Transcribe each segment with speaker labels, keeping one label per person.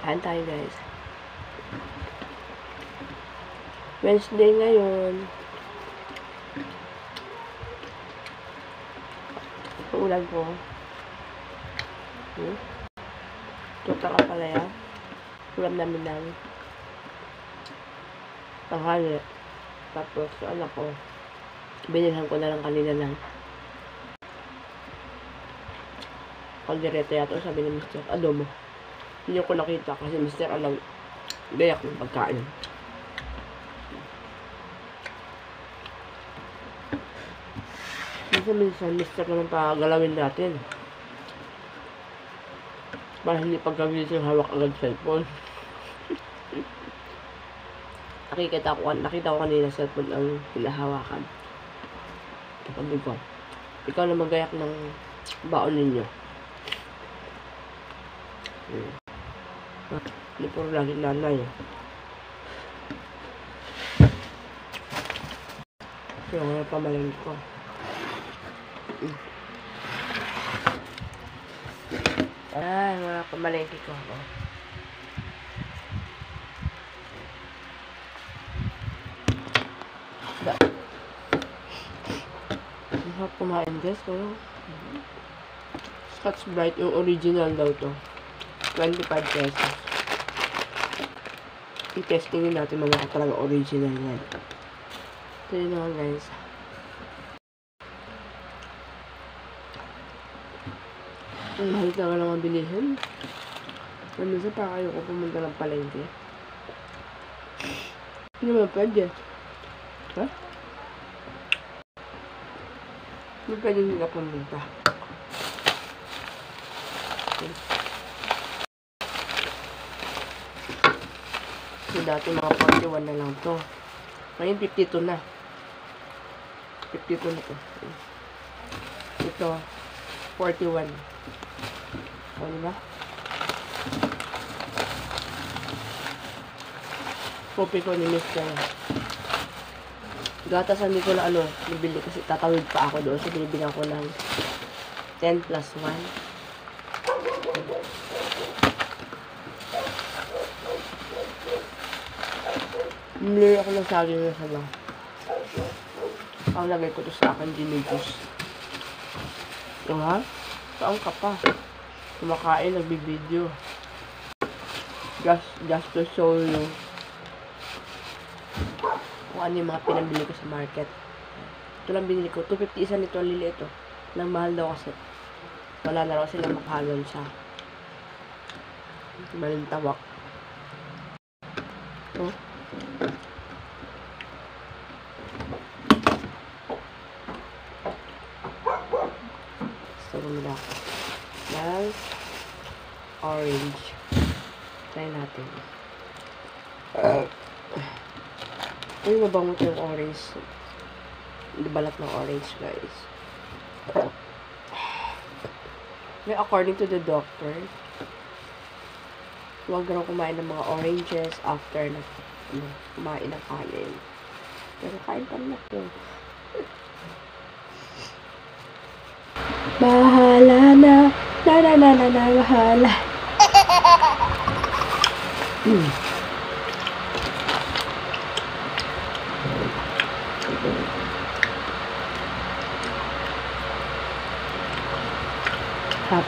Speaker 1: Kain tayo guys. Wednesday ngayon. Ulan po. Tuta ka pala yan. Ulam namin lang. Tanghali. Tapos, anak ko. Binilhan ko na lang kanina lang. Kaldereta yata, sabi ni Mr. Adobo. Hindi ko nakita kasi Mr. alam gayak ng pagkain. Minsan Mr. naman pagalawin natin. Para hindi pagkagising hawak agad cellphone. Nakita ko kanina cellphone ang hinahawakan. Sabi ko, ikaw na magayak ng baon ninyo. Hindi po lagi nanay. Kaya nga pamaling ko. Ay, mga pamalengke ko. Masarap kumain guys. Scotch Brite, yung original daw to. 25 pesos. I-testingin natin mga talaga original yan. Ito yun naman guys. Ang mahal talaga naman bilihin. Minsan pa kayo ko pumunta ng palengke. Hindi naman pwede. Ha? Hindi pwede hindi ka pumunta. So dati mga 41 na lang to. Ngayon 52 na. 52 na to. Ito 41. O, diba? Kopi ko ni Mr. Gatasan dito na nabili kasi tatawid pa ako doon. So, binibilang ko ng 10 plus 1. Bumili ako ng saging na sabaw. Ang lagay ko to sa akin, dinigos. Diba? Saan ka pa? Kumakain, nagbibideo. Just to show you kung ano yung mga pinabili ko sa market. Ito lang binili ko. 250 isa nito. Ang lili ito. Nang mahal daw kasi. Wala na raw silang makahalon sa malintawak. Oh. So, bumila ako ng orange. Try natin. Ay, mabango ito yung orange. Balat ng orange, guys. May according to the doctor, huwag raw kumain ng mga oranges after na kumain ng kanin. Pero kain pa rin ako. Bahala na. Bahala. Hap.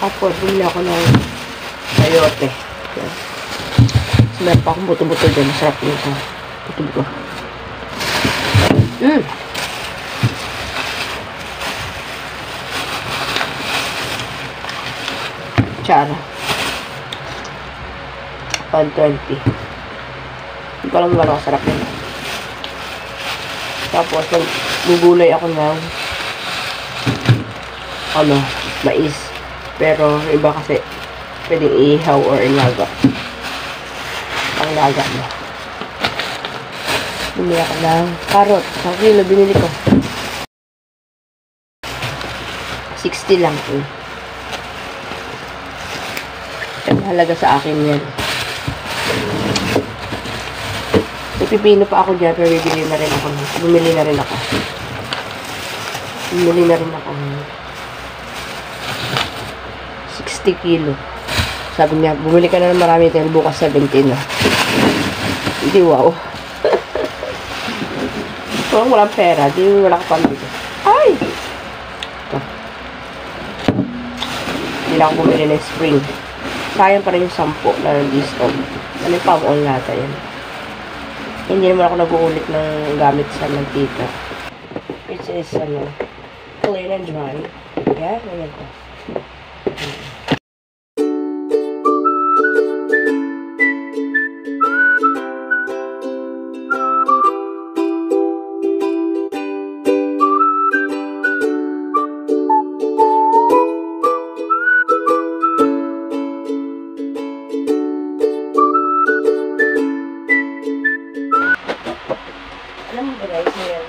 Speaker 1: Tapos, bumili ako ng sayote. Meron pa akong buto-buto dyan. Masarap yun sa buto-buto. Tsara. 120. Hindi ko alam kung gano'ng kasarap yun. Tapos, gugulay ako ng mais. Pero, iba kasi pwedeng ihaw or ilaga. Ang laga mo. Bumili ako ng carrot. Sa kilo, binili ko. 60 lang. Ang halaga sa akin yan. Pipino pa ako dyan, pero bumili na rin ako. Bumili na rin ako. Bumili na rin ako. 60 kilo. Sabi niya, bumili ka na ng marami dahil bukas 17 na. Hindi, wow. Kung walang pera, di wala ka pambili. Ay! Ito. Hindi na ako bumili ng spring. Sayang pa rin yung 10 na discount. Ano pa ako ang lata yan. Hindi naman ako nag-uulit ng gamit sa mantika. Which is, clean and dry. Yeah, ganyan pa. Alam mo ba guys, ngayon,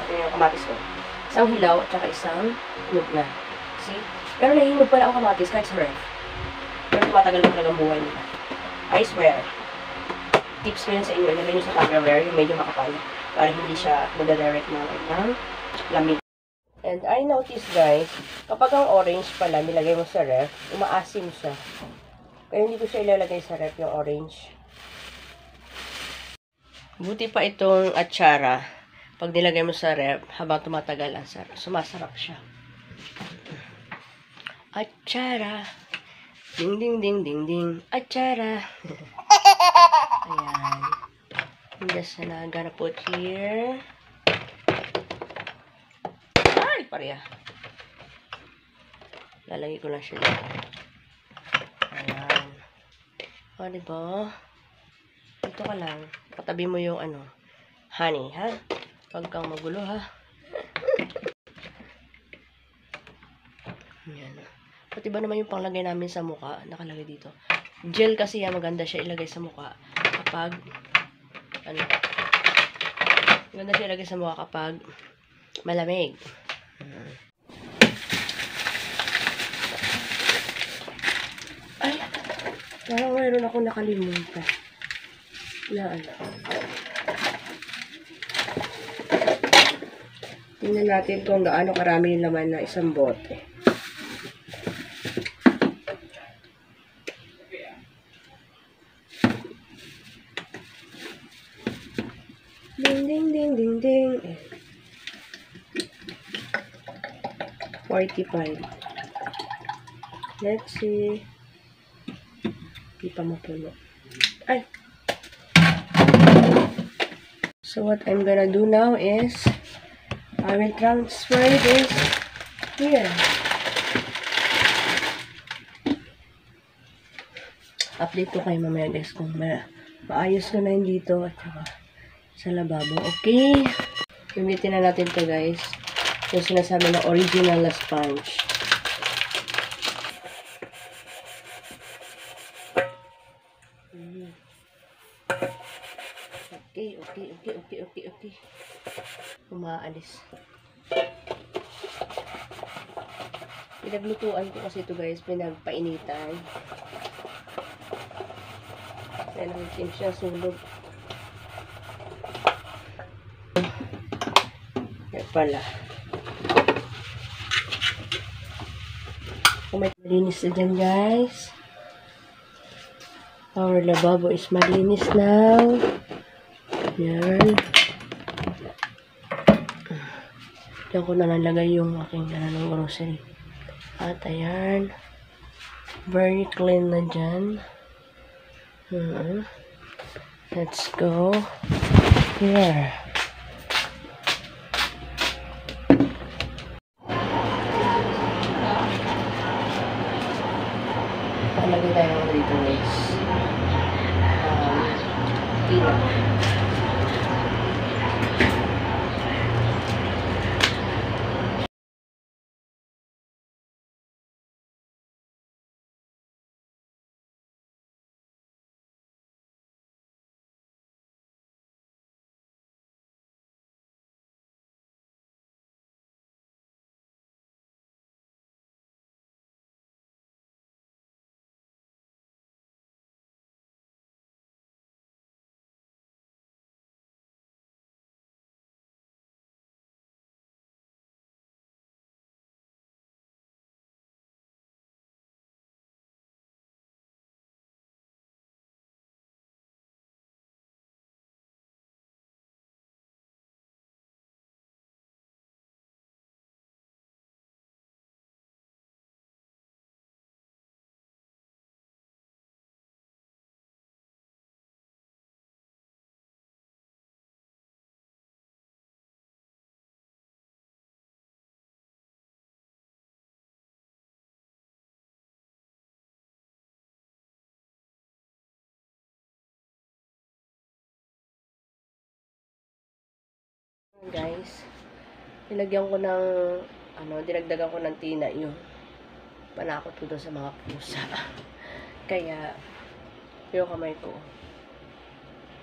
Speaker 1: ito yung kamatis ko. Isang hilaw at saka isang hinog na. See? Pero nahihinog pala ang kamatis kahit sa ref. Pero tumatagal na talagang buhay nila. I swear. Tips ko yun sa inyo. Ilagay nyo sa Tupperware yung medyo makapal. Para hindi siya magdadirect na ng lamig. And I noticed guys, kapag ang orange pala nilagay mo sa ref, umaasim siya. Kaya hindi ko siya ilalagay sa ref yung orange. Buti pa itong atsara. Pag nilagay mo sa ref, habang tumatagal ang sumasarap siya. Atsara. Ding, ding, ding, ding, ding. Atsara. Ayan. And just I'm gonna put here. Ay, pareha. Lalagay ko lang siya dito. Ayan. O, diba? Dito ka lang. Katabi mo yung honey, ha? Huwag kang magulo, ha? Ayan. Pati ba naman yung panglagay namin sa mukha, nakalagay dito. Gel kasi yan, maganda siya ilagay sa mukha kapag, maganda siya ilagay sa mukha kapag malamig. Ay, parang mayroon ako nakalimutan. Na tingnan natin kung gaano karami yung laman na isang bote. Ding, ding, ding, ding, ding. 45. Let's see. Hindi pa mapuno. Ay! So what I'm gonna do now is I will transfer this here. Update ko kayo mamaya guys kung maayos ko na yun dito at saka sa lababo. Okay? Gamitin na natin to guys. Yung sinasabi na original na sponge. Okay. Umaalis. Pinaglutuan ko kasi ito guys, pinagpainitan. Kaya naman siya sulog. Yan pala. Kung may malinis na dyan guys. Our lababo is malinis now. Yan. Diyan ko na nalagay yung aking ng grocery. At ayan. Very clean na dyan. Let's go here. Nalagay tayo dito guys. Tila. Guys, nilagyan ko ng, dinagdagan ko ng tina yung panakot ko doon sa mga pusa. Kaya, yung kamay ko,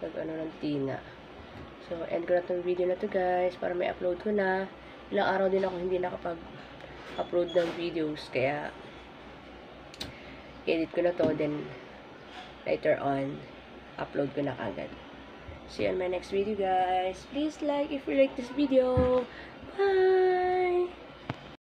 Speaker 1: ng tina. So, end ko na itong video na to guys, para may upload ko na. Ilang araw din ako hindi nakapag-upload ng videos, kaya, edit ko na to, then, later on, upload ko na kagad. See you on my next video guys. Please like if you like this video. Bye!